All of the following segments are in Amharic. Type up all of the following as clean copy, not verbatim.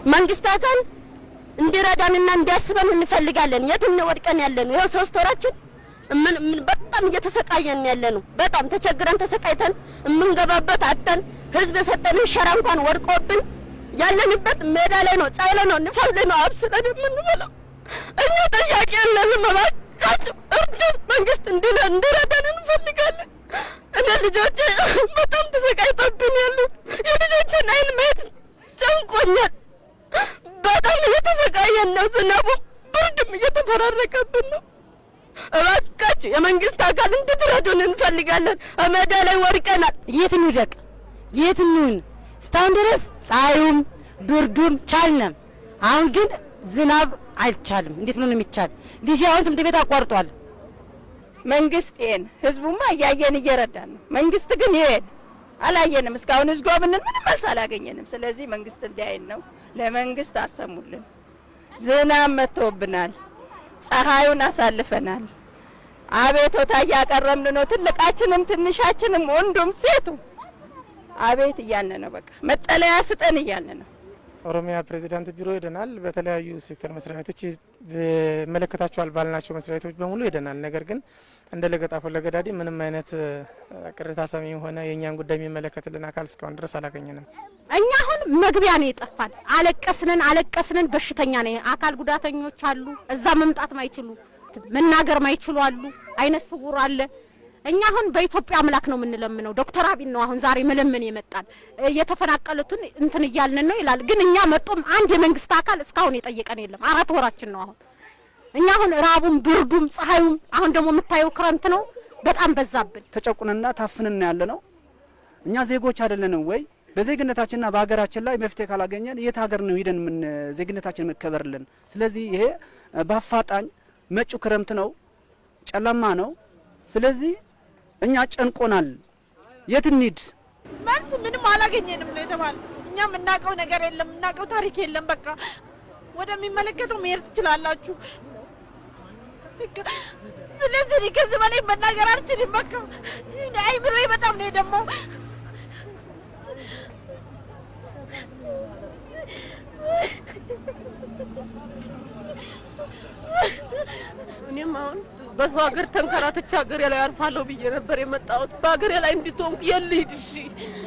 መንግስት አካል እንዲረዳንና እንዲያስበን እንፈልጋለን። የት እንወድቀን ያለነው ይሄ 3 ወራችን ምን በጣም እየተሰቃየን ያለነው በጣም ተቸግረን ተሰቃይተን እንገባበት አጥተን ህዝብ የሰጠንን ሸራ እንኳን ወድቆብን ያለንበት ሜዳ ላይ ነው፣ ፀሐይ ላይ ነው፣ ንፋስ ላይ ነው አብስለን የምንበላው። እኛ ጥያቄ የለንም። እባካችሁ እርዱን። መንግስት እንዲረዳን እንፈልጋለን። እኔ ልጆቼ በጣም ተሰቃይተውብን ያሉት የልጆቼን አይን ማየት ጨንቆኛል። በጣም እየተሰቃየን ነው። ዝናቡም ብርድም እየተፈራረቀብን ነው። እባካችሁ የመንግስት አካል እንድትረዱን እንፈልጋለን። ሜዳ ላይ ወድቀናል። የት እንውደቅ የት እንሁን? እስካሁን ድረስ ፀሐዩም ብርዱም ቻልነም። አሁን ግን ዝናብ አይቻልም። እንዴት ነው የሚቻል? ልጅ አሁን ትምህርት ቤት አቋርጧል። መንግስት ይሄን ህዝቡማ እያየን እየረዳን ነው። መንግስት ግን ይሄን አላየንም። እስካሁን ህዝቡ ምንም መልስ አላገኘንም። ስለዚህ መንግስት እንዲያየን ነው። ለመንግስት አሰሙልን። ዝናብ መጥቶብናል። ፀሐዩን አሳልፈናል። አቤቶታ እያቀረብን ነው። ትልቃችንም ትንሻችንም ወንዱም ሴቱ አቤት እያልን ነው። በቃ መጠለያ ስጠን እያልን ነው። ኦሮሚያ ፕሬዚዳንት ቢሮ ሄደናል። በተለያዩ ሴክተር መስሪያ ቤቶች መለከታቸዋል ባልናቸው መስሪያ ቤቶች በሙሉ ሄደናል። ነገር ግን እንደ ለገጣፎ ለገዳዲ ምንም አይነት ቅሬታ ሰሚ ሆነ የኛን ጉዳይ የሚመለከትልን አካል እስካሁን ድረስ አላገኘንም። እኛ አሁን መግቢያ ነው የጠፋን። አለቀስነን በሽተኛ ነው። አካል ጉዳተኞች አሉ፣ እዛ መምጣት ማይችሉ መናገር ማይችሉ አሉ፣ አይነ ስውር አለ። እኛ አሁን በኢትዮጵያ አምላክ ነው የምንለምነው። ዶክተር አብይ ነው አሁን ዛሬ መለመን የመጣን። የተፈናቀሉትን እንትን እያልን ነው ይላል። ግን እኛ መጥቶም አንድ የመንግስት አካል እስካሁን የጠየቀን የለም። 4 ወራችን ነው አሁን። እኛ አሁን ራቡም ብርዱም ፀሐዩም አሁን ደግሞ የምታየው ክረምት ነው። በጣም በዛብን። ተጨቁንና ታፍንና ያለ ነው። እኛ ዜጎች አይደለንም ወይ? በዜግነታችንና በሀገራችን ላይ መፍትሄ ካላገኘን የት ሀገር ነው ሄደን ምን ዜግነታችን መከበርልን? ስለዚህ ይሄ በአፋጣኝ መጪው ክረምት ነው፣ ጨለማ ነው። ስለዚህ እኛ ጨንቆናል። የት እንሂድ? መልስ ምንም አላገኘንም ነው የተባለው። እኛ የምናውቀው ነገር የለም፣ የምናውቀው ታሪክ የለም። በቃ ወደሚመለከተው መሄድ ትችላላችሁ። ስለዚህ ከዚህ በላይ መናገር አልችልም። በቃ አይምሮዬ በጣም ነው ደግሞ እኔም አሁን በሰው ሀገር ተንከራተች ሀገሬ ላይ አርፋለሁ ብዬ ነበር የመጣሁት። በሀገሬ ላይ እንድትሆንኩ የልሂድ እሺ።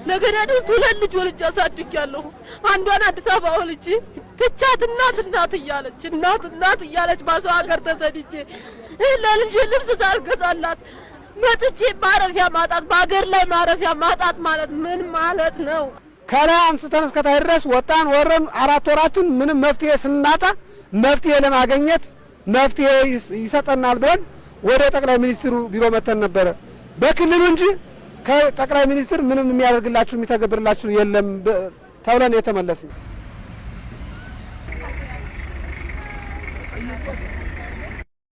ነገ ደስ 2 ልጅ ወልጄ አሳድጊያለሁ። አንዷን አዲስ አበባ ወልጄ ትቻት እናት እያለች በሰው ሀገር ተሰድጄ ለልጄ ልብስ ሳልገዛላት መጥቼ ማረፊያ ማጣት፣ በሀገር ላይ ማረፊያ ማጣት ማለት ምን ማለት ነው? ከላይ አንስተን እስከታይ ድረስ ወጣን ወረን 4 ወራችን ምንም መፍትሄ ስናጣ መፍትሄ ለማግኘት መፍትሄ ይሰጠናል ብለን ወደ ጠቅላይ ሚኒስትሩ ቢሮ መተን ነበረ። በክልሉ እንጂ ከጠቅላይ ሚኒስትር ምንም የሚያደርግላችሁ የሚተገብርላችሁ የለም ተብለን የተመለስነው።